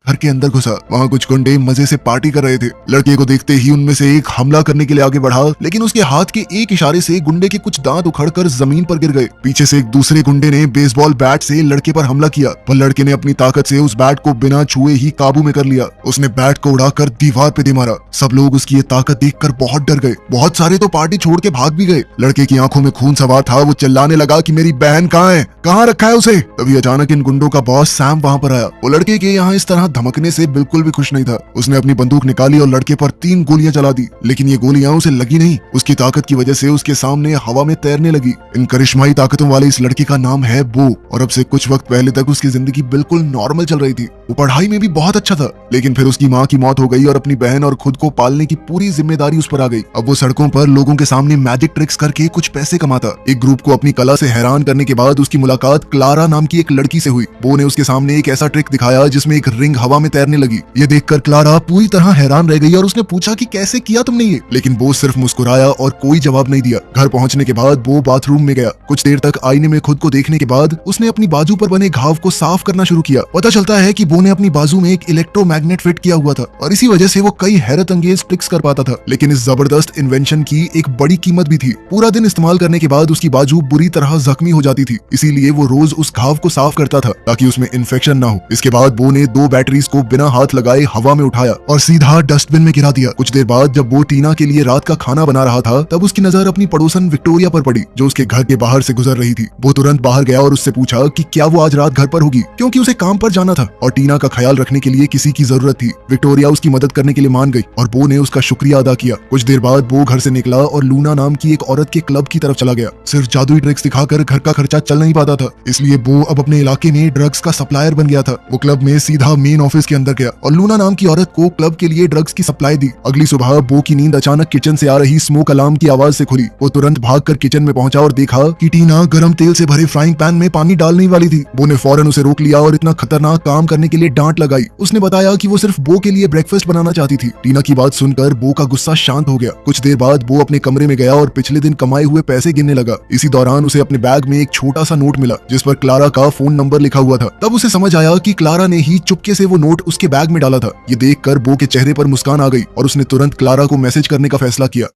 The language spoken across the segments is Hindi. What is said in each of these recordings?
घर के अंदर घुसा। वहाँ कुछ गुंडे मजे से पार्टी कर रहे थे। लड़के को देखते ही उनमें से एक हमला करने के लिए आगे बढ़ा, लेकिन उसके हाथ के एक इशारे से गुंडे के कुछ दांत उखड़कर जमीन पर गिर गए। पीछे से एक दूसरे गुंडे ने बेसबॉल बैट से लड़के पर हमला किया, पर लड़के ने अपनी ताकत से उस बैट को बिना छुए ही काबू में कर लिया। उसने बैट को उड़ाकर दीवार पे दे मारा। सब लोग उसकी ये ताकत देखकर बहुत डर गए। बहुत सारे तो पार्टी छोड़ के भाग भी गए। लड़के की आंखों में खून सवार था। वो चिल्लाने लगा कि मेरी बहन कहाँ है, कहाँ रखा है उसे। तभी अचानक इन गुंडों का बॉस सैम वहाँ पर आया। वो लड़के के यहाँ इस तरह धमकने से बिल्कुल भी खुश नहीं था। उसने अपनी बंदूक निकाली और लड़के पर 3 गोलियां चला दी, लेकिन ये गोलियां उसे लगी नहीं। उसकी ताकत की वजह से उसके सामने हवा में तैरने लगी। इन करिश्माई ताकतों वाले इस लड़के का नाम है बो, और अब से कुछ वक्त पहले तक उसकी जिंदगी बिल्कुल नॉर्मल चल रही थी। वो पढ़ाई में भी बहुत अच्छा था, लेकिन फिर उसकी माँ की मौत हो गई और अपनी बहन और खुद को पालने की पूरी जिम्मेदारी उस पर आ गई। अब वो सड़कों पर लोगों के सामने मैजिक ट्रिक्स करके कुछ पैसे कमाता। एक ग्रुप को अपनी कला से हैरान करने के बाद उसकी मुलाकात क्लारा नाम की एक लड़की से हुई। बो ने उसके सामने एक ऐसा ट्रिक दिखाया जिसमें एक रिंग हवा में तैरने लगी। ये देखकर क्लारा पूरी तरह हैरान रह गई और उसने पूछा कि कैसे किया तुमने ये, लेकिन बो सिर्फ मुस्कुराया और कोई जवाब नहीं दिया। घर पहुंचने के बाद बो बाथरूम में गया। कुछ देर तक आईने में खुद को देखने के बाद उसने अपनी बाजू पर बने घाव को साफ करना शुरू किया। पता चलता है कि बो ने अपनी बाजू में एक इलेक्ट्रोमैग्नेट फिट किया हुआ था और इसी वजह से वो कई हैरत अंगेज ट्रिक्स कर पाता था। लेकिन इस जबरदस्त इन्वेंशन की एक बड़ी कीमत भी थी। पूरा दिन इस्तेमाल करने के बाद उसकी बाजू बुरी तरह जख्मी हो जाती थी, इसीलिए वो रोज उस घाव को साफ करता था ताकि उसमें इन्फेक्शन ना हो। इसके बाद बो ने 2 बैटरीज को बिना हाथ लगाए हवा में उठाया और सीधा डस्टबिन में गिरा दिया। कुछ देर बाद जब वो टीना के लिए रात का खाना बना रहा था, तब उसकी नजर अपनी पड़ोसन विक्टोरिया पर पड़ी, जो उसके घर के बाहर से गुजर रही थी। वो तुरंत बाहर गया और उससे पूछा कि क्या वो आज रात घर पर होगी, क्योंकि उसे काम पर जाना था और टीना का ख्याल रखने के लिए किसी की जरूरत थी। विक्टोरिया उसकी मदद करने के लिए मान गई और बो ने उसका शुक्रिया अदा किया। कुछ देर बाद बो घर से निकला और लूना नाम की एक औरत के क्लब की तरफ चला गया। सिर्फ जादुई ट्रिक्स दिखाकर घर का खर्चा चल नहीं पाता था, इसलिए बो अब अपने इलाके में ड्रग्स का सप्लायर बन गया था। वो क्लब में सीधा मेन ऑफिस के अंदर गया और लूना नाम की औरत को क्लब के लिए ड्रग्स की सप्लाई दी। अगली सुबह बो की नींद अचानक किचन से आ रही स्मोक अलार्म की आवाज से खुली। वो तुरंत भागकर किचन में पहुंचा और देखा कि टीना गरम तेल से भरे फ्राइंग पैन में पानी डालने वाली थी। बो ने फौरन उसे रोक लिया और इतना खतरनाक काम करने के लिए डांट लगाई। उसने बताया कि वो सिर्फ बो के लिए ब्रेकफास्ट बनाना चाहती थी। टीना की बात सुनकर बो का गुस्सा शांत हो गया। कुछ देर बाद बो अपने कमरे में गया और पिछले दिन कमाए हुए पैसे गिनने लगा। इसी दौरान उसे अपने बैग में एक छोटा सा नोट मिला जिस पर क्लारा का फोन नंबर लिखा हुआ था। तब उसे समझ आया कि क्लारा ने ही चुपके से वो नोट उसके बैग में डाला था। ये देखकर बो के चेहरे पर मुस्कान आ गई और उसने तुरंत क्लारा को मैसेज करने का फैसला किया।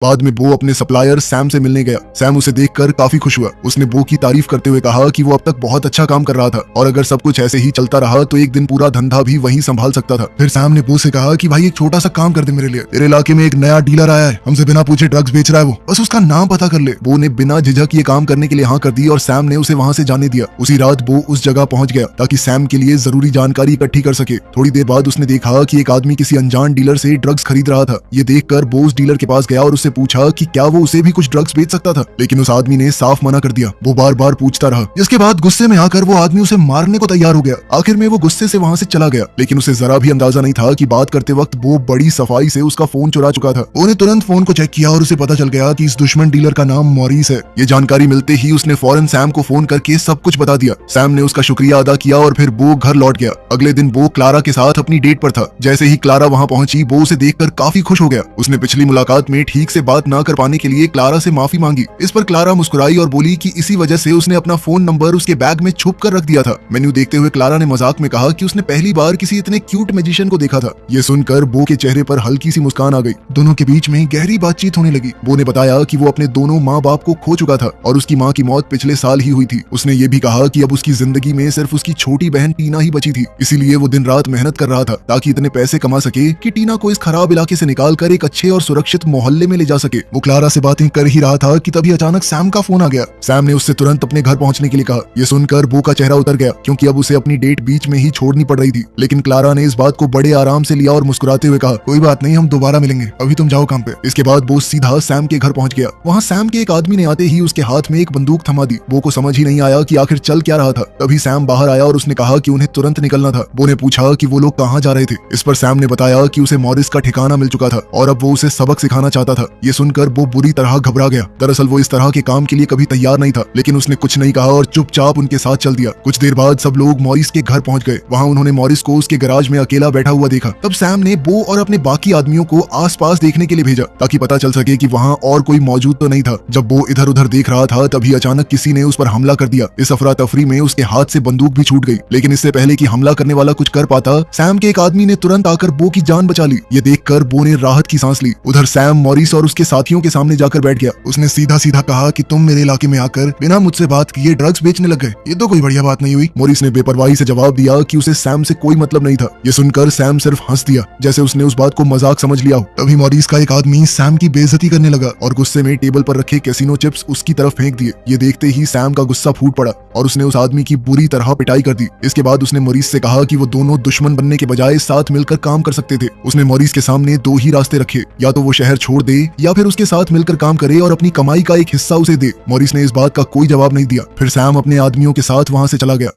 बाद में बो अपने सप्लायर सैम से मिलने गया। सैम उसे देखकर काफी खुश हुआ। उसने बो की तारीफ करते हुए कहा कि वो अब तक बहुत अच्छा काम कर रहा था और अगर सब कुछ ऐसे ही चलता रहा तो एक दिन पूरा धंधा भी वही संभाल सकता था। फिर सैम ने बो से कहा कि भाई एक छोटा सा काम कर दे मेरे लिए। तेरे इलाके में एक नया डीलर आया है, हमसे बिना पूछे ड्रग्स बेच रहा है, वो बस उसका नाम पता कर ले। बो ने बिना झिझक ये काम करने के लिए हाँ कर दी और सैम ने उसे वहाँ से जाने दिया। उसी रात बो उस जगह पहुंच गया ताकि सैम के लिए जरूरी जानकारी इकट्ठी कर सके। थोड़ी देर बाद उसने देखा कि एक आदमी किसी अनजान डीलर से ड्रग्स खरीद रहा था। ये देखकर बो उस डीलर के पास गया और उससे पूछा कि क्या वो उसे भी कुछ ड्रग्स बेच सकता था, लेकिन उस आदमी ने साफ मना कर दिया। वो बार बार पूछता रहा, जिसके बाद गुस्से में आकर वो आदमी उसे मारने को तैयार हो गया। आखिर में वो गुस्से से वहाँ से चला गया, लेकिन उसे जरा भी अंदाजा नहीं था कि बात करते वक्त वो बड़ी सफाई से उसका फोन चुरा चुका था। वो ने तुरंत फोन को चेक किया और उसे पता चल गया कि इस दुश्मन डीलर का नाम मॉरिस है। ये जानकारी मिलते ही उसने फौरन सैम को फोन करके सब कुछ बता दिया। सैम ने उसका शुक्रिया अदा किया और फिर बो घर लौट गया। अगले दिन बो क्लारा के साथ अपनी डेट पर था। जैसे ही क्लारा वहाँ पहुंची, बो उसे देखकर काफी खुश हो गया। उसने पिछली मुलाकात में ठीक से बात न कर पाने के लिए क्लारा से माफी मांगी। इस पर क्लारा मुस्कुराई और बोली कि इसी वजह से उसने अपना फोन नंबर उसके बैग में छुप कर रख दिया था। मेन्यू देखते हुए क्लारा ने मजाक में कहा कि उसने पहली बार किसी इतने क्यूट मैजिशियन को देखा था। ये सुनकर बो के चेहरे पर हल्की सी मुस्कान आ गई। दोनों के बीच में गहरी बातचीत होने लगी। बो ने बताया कि वो अपने दोनों माँ बाप को खो चुका था और उसकी माँ की मौत पिछले साल ही हुई थी। उसने ये भी कहा कि अब उसकी जिंदगी में सिर्फ उसकी छोटी बहन टीना ही बची थी, इसीलिए वो दिन रात मेहनत कर रहा था ताकि इतने पैसे कमा सके कि टीना को इस खराब इलाके से निकाल कर एक अच्छे और सुरक्षित मोहल्ले में ले जा सके। वो क्लारा से बातें कर ही रहा था कि तभी अचानक सैम का फोन आ गया। सैम ने उससे तुरंत अपने घर पहुंचने के लिए कहा। ये सुनकर बो का चेहरा उतर गया क्योंकि अब उसे अपनी डेट बीच में ही छोड़नी पड़ रही थी, लेकिन क्लारा ने इस बात को बड़े आराम से लिया और मुस्कुराते हुए कहा, कोई बात नहीं, हम दोबारा मिलेंगे, अभी तुम जाओ काम पे। इसके बाद बो सीधा सैम के घर पहुंच गया। वहाँ सैम के एक आदमी ने आते ही उसके हाथ में एक बंदूक थमा दी। बो को समझ ही नहीं आया कि आखिर चल क्या रहा था। तभी सैम बाहर आया और उसने कहा कि उन्हें तुरंत निकलना था। बो ने पूछा कि वो लोग कहाँ जा रहे थे। इस पर सैम ने बताया कि उसे मॉरिस का ठिकाना मिल चुका था और अब वो उसे सबक सिखाना चाहता था। ये सुनकर वो बुरी तरह घबरा गया। दरअसल वो इस तरह के काम के लिए कभी तैयार नहीं था, लेकिन उसने कुछ नहीं कहा और चुपचाप उनके साथ चल दिया। कुछ देर बाद सब लोग मॉरिस के घर पहुंच गए। वहां उन्होंने मॉरिस को उसके गैराज में अकेला बैठा हुआ देखा। तब सैम ने बो और अपने बाकी आदमियों को आसपास देखने के लिए भेजा ताकि पता चल सके कि वहां और कोई मौजूद तो नहीं था। जब वो इधर उधर देख रहा था तभी अचानक किसी ने उस पर हमला कर दिया। इस अफरा तफरी में उसके हाथ से बंदूक भी छूट गई, लेकिन इससे पहले कि हमला करने वाला कुछ कर पाता, सैम के एक आदमी ने तुरंत आकर बो की जान बचा ली। ये देखकर बो ने राहत की सांस ली। उधर सैम मॉरिस और उसके साथियों के सामने जाकर बैठ गया। उसने सीधा सीधा कहा कि तुम मेरे इलाके में आकर बिना मुझसे बात किए ड्रग्स बेचने लग गए, ये तो कोई बढ़िया बात नहीं हुई। मॉरिस ने बेपरवाही से जवाब दिया कि उसे सैम से कोई मतलब नहीं था। ये सुनकर सैम सिर्फ हंस दिया, जैसे उसने उस बात को मजाक समझ लिया हो। तभी मॉरिस का एक आदमी सैम की बेइज्जती करने लगा और गुस्से में टेबल पर रखे कैसीनो चिप्स उसकी तरफ फेंक दिए। ये देखते ही सैम का गुस्सा फूट पड़ा और उसने उस आदमी की बुरी तरह पिटाई कर दी। इसके बाद उसने मॉरिस से कहा कि वो दोनों दुश्मन बनने के बजाय साथ मिलकर काम कर सकते थे। उसने मॉरिस के सामने दो ही रास्ते रखे, या तो वो शहर छोड़ दे या फिर उसके साथ मिलकर काम करे और अपनी कमाई का एक हिस्सा उसे दे। मॉरिस ने इस बात का कोई जवाब नहीं दिया। फिर सैम अपने आदमियों के साथ वहां से चला गया।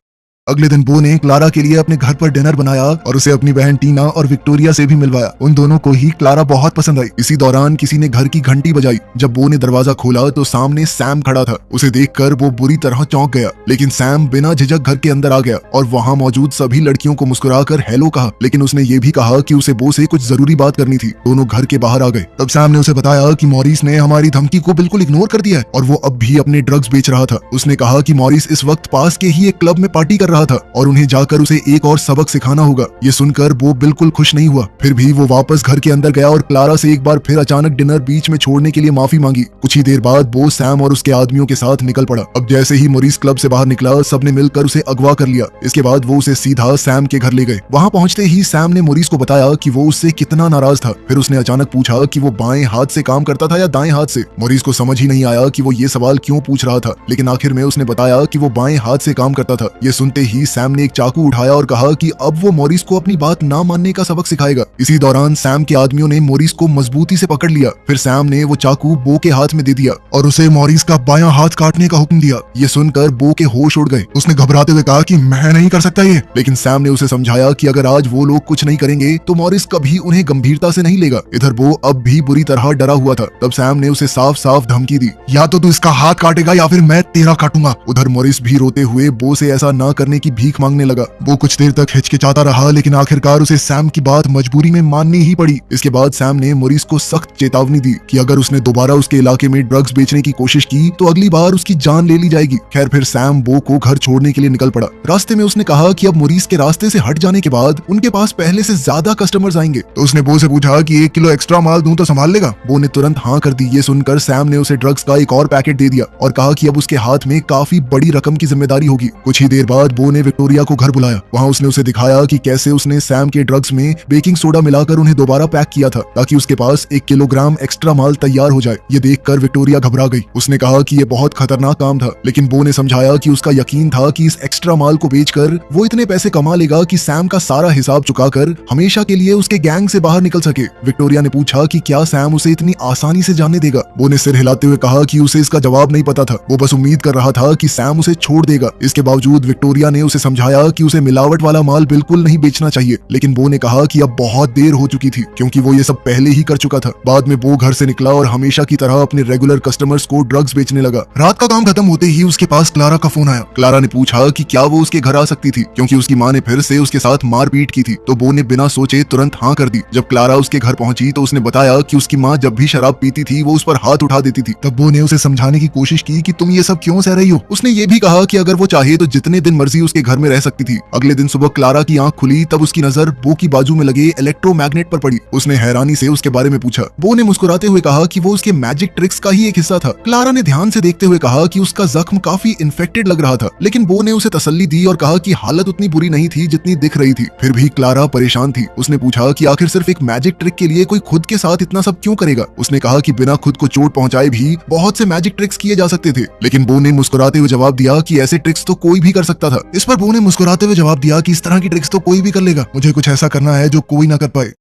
अगले दिन बो ने क्लारा के लिए अपने घर पर डिनर बनाया और उसे अपनी बहन टीना और विक्टोरिया से भी मिलवाया। उन दोनों को ही क्लारा बहुत पसंद आई। इसी दौरान किसी ने घर की घंटी बजाई। जब बो ने दरवाजा खोला तो सामने सैम खड़ा था। उसे देखकर वो बुरी तरह चौंक गया, लेकिन सैम बिना झिझक घर के अंदर आ गया और वहां मौजूद सभी लड़कियों को मुस्कुराकर हेलो कहा। लेकिन उसने ये भी कहा कि उसे बो से कुछ जरूरी बात करनी थी। दोनों घर के बाहर आ गए। तब सैम ने उसे बताया कि मॉरिस ने हमारी धमकी को बिल्कुल इग्नोर कर दिया है और वो अब भी अपने ड्रग्स बेच रहा था। उसने कहा कि मॉरिस इस वक्त पास के ही एक क्लब में पार्टी कर रहा था और उन्हें जाकर उसे एक और सबक सिखाना होगा। ये सुनकर वो बिल्कुल खुश नहीं हुआ। फिर भी वो वापस घर के अंदर गया और क्लारा से एक बार फिर अचानक डिनर बीच में छोड़ने के लिए माफी मांगी। कुछ ही देर बाद वो सैम और उसके आदमियों के साथ निकल पड़ा। अब जैसे ही मॉरिस क्लब से बाहर निकला, सबने मिलकर उसे अगवा कर लिया। इसके बाद वो उसे सीधा सैम के घर ले गए। वहां पहुंचते ही सैम ने मॉरिस को बताया कि वो उससे कितना नाराज था। फिर उसने अचानक पूछा कि वो बाएं हाथ से काम करता था या दाएं हाथ से। मॉरिस को समझ ही नहीं आया कि वो ये सवाल क्यों पूछ रहा था, लेकिन आखिर में उसने बताया कि वो बाएं हाथ से काम करता था। ये सुनते ही सैम ने एक चाकू उठाया और कहा कि अब वो मॉरिस को अपनी बात ना मानने का सबक सिखाएगा। इसी दौरान सैम के आदमियों ने मॉरिस को मजबूती से पकड़ लिया। फिर सैम ने वो चाकू बो के हाथ में दे दिया और उसे मॉरिस का बायां हाथ काटने का हुक्म दिया। ये सुनकर बो के होश उड़ गए। उसने घबराते हुए कहा कि मैं नहीं कर सकता ये, लेकिन सैम ने उसे समझाया कि अगर आज वो लोग कुछ नहीं करेंगे तो मॉरिस कभी उन्हें गंभीरता से नहीं लेगा। इधर बो अब भी बुरी तरह डरा हुआ था। तब सैम ने उसे साफ साफ धमकी दी, या तो तू इसका हाथ काटेगा या फिर मैं तेरा काटूंगा। उधर मॉरिस भी रोते हुए बो से ऐसा ना करने की भीख मांगने लगा। वो कुछ देर तक हिचकिचाता रहा, लेकिन आखिरकार उसे सैम की बात मजबूरी में माननी ही पड़ी। इसके बाद सैम ने मॉरिस को सख्त चेतावनी दी कि अगर उसने दोबारा उसके इलाके में ड्रग्स बेचने की कोशिश की तो अगली बार उसकी जान ले ली जाएगी। खैर फिर सैम बो को घर छोड़ने के लिए निकल पड़ा। रास्ते में उसने कहा कि अब मॉरिस के रास्ते से हट जाने के बाद उनके पास पहले से ज्यादा कस्टमर्स आएंगे। तो उसने बो से पूछा कि 1 किलो एक्स्ट्रा माल दूं तो संभाल लेगा। बो ने तुरंत हाँ कर दी। ये सुनकर सैम ने उसे ड्रग्स का एक और पैकेट दे दिया और कहा कि अब उसके हाथ में काफी बड़ी रकम की जिम्मेदारी होगी। कुछ ही देर बाद बो ने विक्टोरिया को घर बुलाया। वहां उसने उसे दिखाया कि कैसे उसने सैम के ड्रग्स में बेकिंग सोडा मिलाकर उन्हें दोबारा पैक किया था ताकि उसके पास 1 किलोग्राम एक्स्ट्रा माल तैयार हो जाए। ये देखकर विक्टोरिया घबरा गई। उसने कहा कि ये बहुत खतरनाक काम था, लेकिन बो ने समझाया कि उसका यकीन था कि इस एक्स्ट्रा माल को बेचकर वो इतने पैसे कमा लेगा कि सैम का सारा हिसाब चुकाकर हमेशा के लिए उसके गैंग से बाहर निकल सके। विक्टोरिया ने पूछा कि क्या सैम उसे इतनी आसानी से जाने देगा। बो ने सिर हिलाते हुए कहा कि उसे इसका जवाब नहीं पता था। वो बस उम्मीद कर रहा था कि सैम उसे छोड़ देगा। इसके बावजूद विक्टोरिया ने उसे समझाया कि उसे मिलावट वाला माल बिल्कुल नहीं बेचना चाहिए, लेकिन बो ने कहा कि अब बहुत देर हो चुकी थी क्योंकि वो ये सब पहले ही कर चुका था। बाद में बो घर से निकला और हमेशा की तरह अपने रेगुलर कस्टमर्स को ड्रग्स बेचने लगा। रात का काम खत्म होते ही उसके पास क्लारा का फोन आया। क्लारा ने पूछा कि क्या वो उसके घर आ सकती थी क्योंकि उसकी माँ ने फिर से उसके साथ मारपीट की थी। तो बो ने बिना सोचे तुरंत हाँ कर दी। जब क्लारा उसके घर पहुंची तो उसने बताया कि उसकी माँ जब भी शराब पीती थी वो उस पर हाथ उठा देती थी। तब बो ने उसे समझाने की कोशिश की कि तुम ये सब क्यों सह रही हो। उसने ये भी कहा कि अगर वो चाहे तो जितने दिन मर्जी उसके घर में रह सकती थी। अगले दिन सुबह क्लारा की आंख खुली तब उसकी नजर बो की बाजू में लगे इलेक्ट्रोमैग्नेट पर पड़ी। उसने हैरानी से उसके बारे में पूछा। बो ने मुस्कुराते हुए कहा कि वो उसके मैजिक ट्रिक्स का ही एक हिस्सा था। क्लारा ने ध्यान से देखते हुए कहा कि उसका जख्म काफी इन्फेक्टेड लग रहा था, लेकिन बो ने उसे तसल्ली दी और कहा कि हालत उतनी बुरी नहीं थी जितनी दिख रही थी। फिर भी क्लारा परेशान थी। उसने पूछा कि आखिर सिर्फ एक मैजिक ट्रिक के लिए कोई खुद के साथ इतना सब क्यों करेगा। उसने कहा कि बिना खुद को चोट पहुंचाए भी बहुत से मैजिक ट्रिक्स किए जा सकते थे, लेकिन बो ने मुस्कुराते हुए जवाब दिया कि ऐसे ट्रिक्स तो कोई भी कर सकता था। इस पर बो ने मुस्कुराते हुए जवाब दिया कि इस तरह की ट्रिक्स तो कोई भी कर लेगा, मुझे कुछ ऐसा करना है जो कोई ना कर पाए।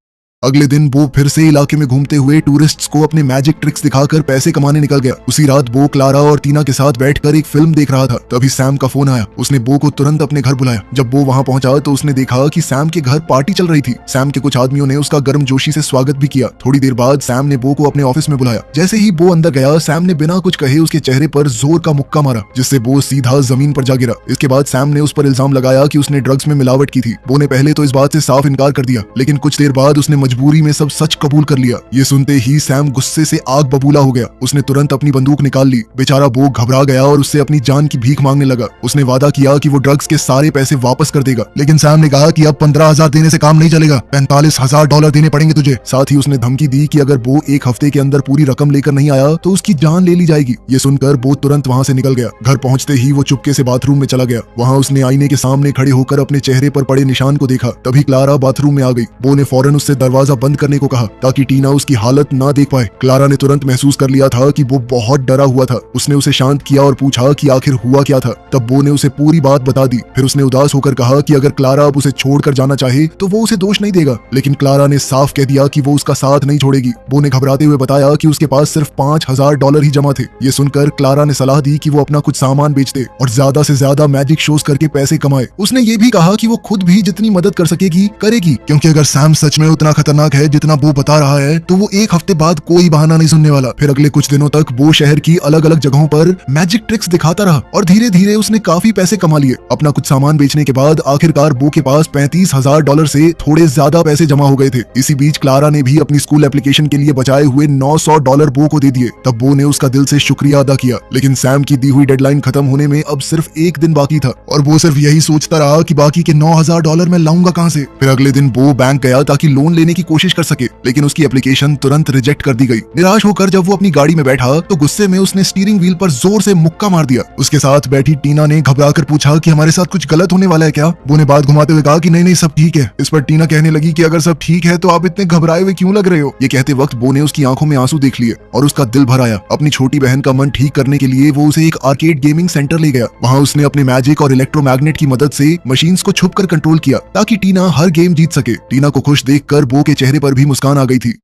अगले दिन बो फिर से इलाके में घूमते हुए टूरिस्ट्स को अपने मैजिक ट्रिक्स दिखाकर पैसे कमाने निकल गया। उसी रात बो क्लारा और टीना के साथ बैठकर एक फिल्म देख रहा था। तभी सैम का फोन आया। उसने बो को तुरंत अपने घर बुलाया। जब बो वहां पहुंचा तो उसने देखा कि सैम के घर पार्टी चल रही थी। सैम के कुछ आदमियों ने उसका गर्मजोशी से स्वागत भी किया। थोड़ी देर बाद सैम ने बो को अपने ऑफिस में बुलाया। जैसे ही बो अंदर गया, सैम ने बिना कुछ कहे उसके चेहरे पर जोर का मुक्का मारा, जिससे बो सीधा जमीन पर जा गिरा। इसके बाद सैम ने उस पर इल्जाम लगाया कि उसने ड्रग्स में मिलावट की थी। बो ने पहले तो इस बात से साफ इनकार कर दिया, लेकिन कुछ देर बाद उसने मजबूरी में सब सच कबूल कर लिया। ये सुनते ही सैम गुस्से से आग बबूला हो गया। उसने तुरंत अपनी बंदूक निकाल ली। बेचारा बो घबरा गया और उससे अपनी जान की भीख मांगने लगा। उसने वादा किया कि वो ड्रग्स के सारे पैसे वापस कर देगा, लेकिन सैम ने कहा कि अब 15,000 देने से काम नहीं चलेगा, $45,000 देने पड़ेंगे तुझे। साथ ही उसने धमकी दी कि अगर बो एक हफ्ते के अंदर पूरी रकम लेकर नहीं आया तो उसकी जान ले ली जाएगी। ये सुनकर बो तुरंत वहां से निकल गया। घर पहुंचते ही वो चुपके से बाथरूम में चला गया। वहां उसने आईने के सामने खड़े होकर अपने चेहरे पर पड़े निशान को देखा। तभी क्लारा बाथरूम में आ गई। बो ने फौरन उससे दरवाजा बंद करने को कहा ताकि टीना उसकी हालत ना देख पाए। क्लारा ने तुरंत महसूस कर लिया था कि वो बहुत डरा हुआ था। उसने उसे शांत किया और पूछा कि आखिर हुआ क्या था। तब बो ने उसे पूरी बात बता दी। फिर उसने उदास होकर कहा कि अगर क्लारा अब उसे छोड़कर जाना चाहे तो वो उसे दोष नहीं देगा, लेकिन क्लारा ने साफ कह दिया कि वो उसका साथ नहीं छोड़ेगी। बो ने घबराते हुए बताया कि उसके पास सिर्फ $5,000 ही जमा थे। ये सुनकर क्लारा ने सलाह दी कि वो अपना कुछ सामान बेच दे और ज्यादा से ज्यादा मैजिक शोज करके पैसे कमाए। उसने ये भी कहा कि वो खुद भी जितनी मदद कर सकेगी करेगी, क्योंकि अगर सैम सच में उतना खतरनाक है जितना बो बता रहा है तो वो एक हफ्ते बाद कोई बहाना नहीं सुनने वाला। फिर अगले कुछ दिनों तक बो शहर की अलग अलग जगहों पर मैजिक ट्रिक्स दिखाता रहा और धीरे धीरे उसने काफी पैसे कमा लिए। अपना कुछ सामान बेचने के बाद आखिरकार बो के पास $35,000 से थोड़े ज्यादा पैसे जमा हो गए थे। इसी बीच क्लारा ने भी अपनी स्कूल एप्लीकेशन के लिए बचाए हुए $900 बो को दे दिए। तब बो ने उसका दिल से शुक्रिया अदा किया, लेकिन सैम की दी हुई डेडलाइन खत्म होने में अब सिर्फ एक दिन बाकी था और वो सिर्फ यही सोचता रहा कि बाकी के $9,000 मैं लाऊंगा कहां से। फिर अगले दिन बो बैंक गया ताकि लोन लेने की कोशिश कर सके, लेकिन उसकी एप्लीकेशन तुरंत रिजेक्ट कर दी गई। निराश होकर जब वो अपनी गाड़ी में बैठा तो गुस्से में उसने स्टीयरिंग व्हील पर जोर से मुक्का मार दिया। उसके साथ बैठी टीना ने घबराकर पूछा कि हमारे साथ कुछ गलत होने वाला है क्या। बो ने बात घुमाते हुए कहा कि नहीं नहीं सब ठीक है। इस पर टीना कहने लगी कि अगर सब ठीक है तो आप इतने घबराए हुए क्यों लग रहे हो। ये कहते वक्त बो ने उसकी आंखों में आंसू देख लिए और उसका दिल भर आया। अपनी छोटी बहन का मन ठीक करने के लिए वो उसे एक आर्केड गेमिंग सेंटर ले गया। वहां उसने अपने मैजिक और इलेक्ट्रोमैग्नेट की मदद से मशीन्स को छुपकर कंट्रोल किया ताकि टीना हर गेम जीत सके। टीना को खुश देखकर बो के चेहरे पर भी मुस्कान आ गई थी।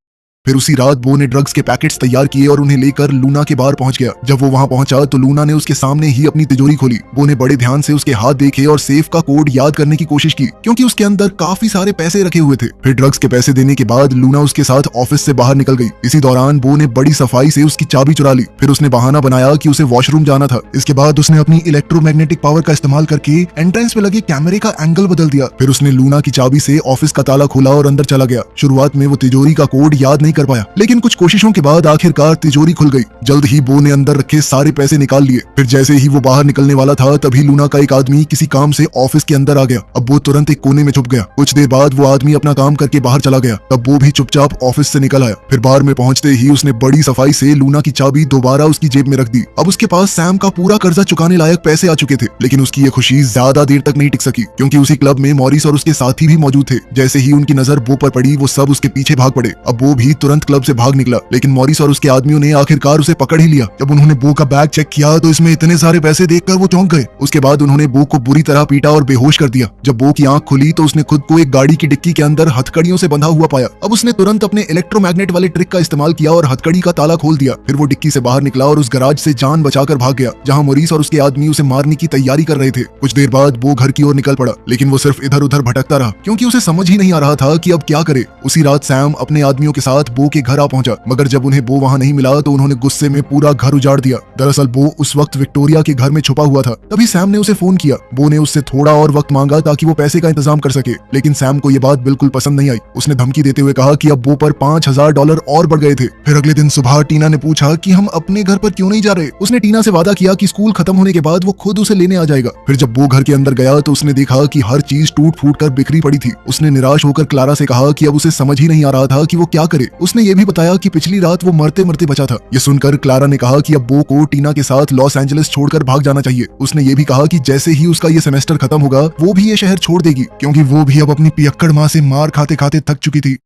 फिर उसी रात बो ने ड्रग्स के पैकेट्स तैयार किए और उन्हें लेकर लूना के बार पहुंच गया। जब वो वहां पहुंचा तो लूना ने उसके सामने ही अपनी तिजोरी खोली। बो ने बड़े ध्यान से उसके हाथ देखे और सेफ का कोड याद करने की कोशिश की, क्योंकि उसके अंदर काफी सारे पैसे रखे हुए थे। फिर ड्रग्स के पैसे देने के बाद लूना उसके साथ ऑफिस से बाहर निकल गई। इसी दौरान बो ने बड़ी सफाई से उसकी चाबी चुरा ली। फिर उसने बहाना बनाया कि उसे वॉशरूम जाना था। इसके बाद उसने अपनी इलेक्ट्रोमैग्नेटिक पावर का इस्तेमाल करके एंट्रेंस पे लगे कैमरे का एंगल बदल दिया। फिर उसने लूना की चाबी से ऑफिस का ताला खोला और अंदर चला गया। शुरुआत में वो तिजोरी का कोड याद नहीं कर पाया, लेकिन कुछ कोशिशों के बाद आखिरकार तिजोरी खुल गई। जल्द ही बो ने अंदर रखे सारे पैसे निकाल लिए। फिर जैसे ही वो बाहर निकलने वाला था तभी लूना का एक आदमी किसी काम से ऑफिस के अंदर आ गया। अब वो तुरंत एक कोने में छुप गया। कुछ देर बाद वो आदमी अपना काम करके बाहर चला गया। तब वो भी चुपचाप ऑफिस से निकल आया। फिर बार में पहुंचते ही उसने बड़ी सफाई से लूना की चाबी दोबारा उसकी जेब में रख दी। अब उसके पास सैम का पूरा कर्जा चुकाने लायक पैसे आ चुके थे, लेकिन उसकी ये खुशी ज्यादा देर तक नहीं टिक सकी, क्योंकि उसी क्लब में मॉरिस और उसके साथी भी मौजूद थे। जैसे ही उनकी नजर बो पर पड़ी वो सब उसके पीछे भाग पड़े। अब वो भी तुरंत क्लब से भाग निकला, लेकिन मॉरिस और उसके आदमियों ने आखिरकार उसे पकड़ ही लिया। जब उन्होंने बो का बैग चेक किया तो इसमें इतने सारे पैसे देखकर वो चौंक गए। उसके बाद उन्होंने बो को बुरी तरह पीटा और बेहोश कर दिया। जब बो की आंख खुली तो उसने खुद को एक गाड़ी की डिक्की के अंदर हथकड़ियों से बंधा हुआ पाया। अब उसने तुरंत अपने इलेक्ट्रोमैग्नेट वाले ट्रिक का इस्तेमाल किया और हथकड़ी का ताला खोल दिया। फिर वो डिक्की से बाहर निकला और उस गराज से जान बचाकर भाग गया, जहां मॉरिस और उसके आदमी उसे मारने की तैयारी कर रहे थे। कुछ देर बाद बो घर की ओर निकल पड़ा, लेकिन वो सिर्फ इधर उधर भटकता रहा, क्योंकि उसे समझ ही नहीं आ रहा था कि अब क्या करे। उसी रात सैम अपने आदमियों के साथ बो के घर आ पहुंचा, मगर जब उन्हें बो वहां नहीं मिला तो उन्होंने गुस्से में पूरा घर उजाड़ दिया। दरअसल बो उस वक्त विक्टोरिया के घर में छुपा हुआ था। तभी सैम ने उसे फोन किया। बो ने उससे थोड़ा और वक्त मांगा ताकि वो पैसे का इंतजाम कर सके, लेकिन सैम को ये बात बिल्कुल पसंद नहीं आई। उसने धमकी देते हुए कहा कि अब बो पर $5,000 और बढ़ गए थे। फिर अगले दिन सुबह टीना ने पूछा कि हम अपने घर पर क्यों नहीं जा रहे। उसने टीना से वादा किया कि स्कूल खत्म होने के बाद वो खुद उसे लेने आ जाएगा। फिर जब वो घर के अंदर गया तो उसने देखा कि हर चीज टूट फूट कर बिखरी पड़ी थी। उसने निराश होकर क्लारा से कहा कि अब उसे समझ ही नहीं आ रहा था कि वो क्या करे। उसने ये भी बताया कि पिछली रात वो मरते मरते बचा था। ये सुनकर क्लारा ने कहा कि अब बो को टीना के साथ लॉस एंजलिस छोड़कर भाग जाना चाहिए। उसने ये भी कहा कि जैसे ही उसका ये सेमेस्टर खत्म होगा वो भी ये शहर छोड़ देगी, क्योंकि वो भी अब अपनी पियक्कड़ माँ से मार खाते खाते थक चुकी थी।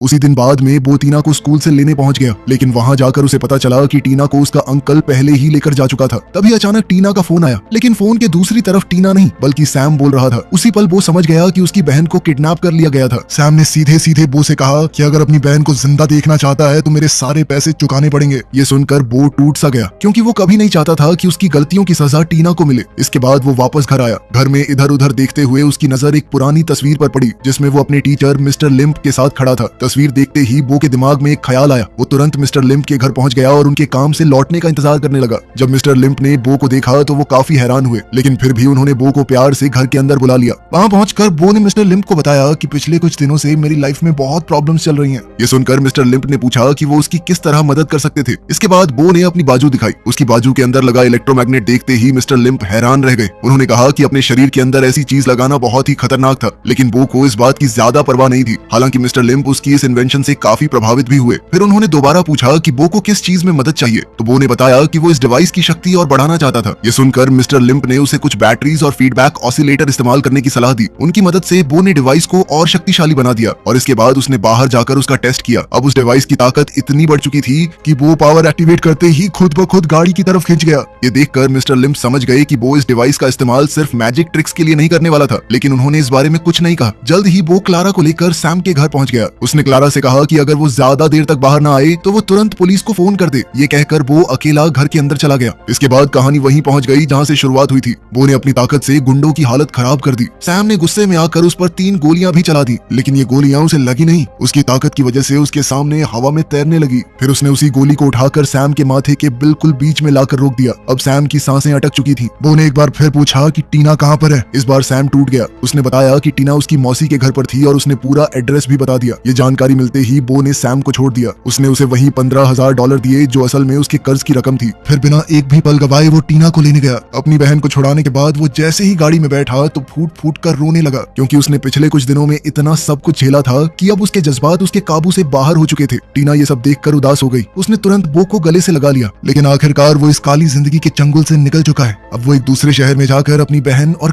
उसी दिन बाद में वो टीना को स्कूल से लेने पहुंच गया, लेकिन वहां जाकर उसे पता चला कि टीना को उसका अंकल पहले ही लेकर जा चुका था। तभी अचानक टीना का फोन आया, लेकिन फोन के दूसरी तरफ टीना नहीं बल्कि सैम बोल रहा था। उसी पल वो समझ गया कि उसकी बहन को किडनैप कर लिया गया था। सैम ने सीधे सीधे बो से कहा कि अगर अपनी बहन को जिंदा देखना चाहता है तो मेरे सारे पैसे चुकाने पड़ेंगे। ये सुनकर बो टूट सा गया, क्योंकि वो कभी नहीं चाहता था कि उसकी गलतियों की सजा टीना को मिले। इसके बाद वो वापस घर आया। घर में इधर उधर देखते हुए उसकी नजर एक पुरानी तस्वीर पर पड़ी, जिसमें वो अपने टीचर मिस्टर लिम्प के साथ खड़ा था। तस्वीर देखते ही बो के दिमाग में एक ख्याल आया। वो तुरंत मिस्टर लिम्प के घर पहुंच गया और उनके काम से लौटने का इंतजार करने लगा। जब मिस्टर लिम्प ने बो को देखा तो वो काफी हैरान हुए, लेकिन फिर भी उन्होंने बो को प्यार से घर के अंदर बुला लिया। वहां पहुंचकर बो ने मिस्टर लिम्प को बताया कि पिछले कुछ दिनों से मेरी लाइफ में बहुत प्रॉब्लम्स चल रही हैं। ये सुनकर मिस्टर लिम्प ने पूछा कि वो उसकी किस तरह मदद कर सकते थे। इसके बाद बो ने अपनी बाजू दिखाई। उसकी बाजू के अंदर लगा इलेक्ट्रोमैग्नेट देखते ही मिस्टर लिम्प हैरान रह गए। उन्होंने कहा कि अपने शरीर के अंदर ऐसी चीज लगाना बहुत ही खतरनाक था, लेकिन बो को इस बात की ज्यादा परवाह नहीं थी। हालांकि मिस्टर लिम्प उसकी इस इन्वेंशन से काफी प्रभावित भी हुए। फिर उन्होंने दोबारा पूछा कि बो को किस चीज में मदद चाहिए, तो बो ने बताया कि वो इस डिवाइस की शक्ति और बढ़ाना चाहता था। ये सुनकर मिस्टर लिम्प ने उसे कुछ बैटरीज और फीडबैक ऑसिलेटर इस्तेमाल करने की सलाह दी। उनकी मदद से बो ने डिवाइस को और शक्तिशाली बना दिया और इसके बाद उसने बाहर जाकर उसका टेस्ट किया। अब उस डिवाइस की ताकत इतनी बढ़ चुकी थी कि बो पावर एक्टिवेट करते ही खुद ब खुद गाड़ी की तरफ खिंच गया। ये देखकर मिस्टर लिम्प समझ गए कि बो इस डिवाइस का इस्तेमाल सिर्फ मैजिक ट्रिक्स के लिए नहीं करने वाला था, लेकिन उन्होंने इस बारे में कुछ नहीं कहा। जल्द ही बो क्लारा को लेकर सैम के घर पहुंच गया। उसने क्लारा से कहा कि अगर वो ज्यादा देर तक बाहर ना आए तो वो तुरंत पुलिस को फोन कर दे। ये कहकर बो अकेला घर के अंदर चला गया। इसके बाद कहानी वहीं पहुंच गई जहां से शुरुआत हुई थी। बो ने अपनी ताकत से गुंडों की हालत खराब कर दी। सैम ने गुस्से में आकर उस पर 3 गोलियां भी चला दी, लेकिन ये गोलियां उसे लगी नहीं। उसकी ताकत की वजह से उसके सामने हवा में तैरने लगी। फिर उसने उसी गोली को उठाकर सैम के माथे के बिल्कुल बीच में लाकर रोक दिया। अब सैम की सांसें अटक चुकी थी। बो ने एक बार फिर पूछा कि टीना कहाँ पर है। इस बार सैम टूट गया। उसने बताया कि टीना उसकी मौसी के घर पर थी और उसने पूरा एड्रेस भी बता दिया। ये जानकारी मिलते ही बो ने सैम को छोड़ दिया। उसने उसे वहीं $15,000 दिए जो असल में उसके कर्ज की रकम थी। फिर बिना एक भी पल गवाए वो टीना को लेने गया। अपनी बहन को छुड़ाने के बाद वो जैसे ही गाड़ी में बैठा तो फूट फूट कर रोने लगा, क्योंकि उसने पिछले कुछ दिनों में इतना सब कुछ झेला था कि अब उसके जज्बात उसके काबू से बाहर हो चुके थे। टीना ये सब देखकर उदास हो गई। उसने तुरंत बो को गले से लगा लिया, लेकिन आखिरकार वो इस काली जिंदगी के चंगुल से निकल चुका है। अब वो एक दूसरे शहर में जाकर अपनी बहन और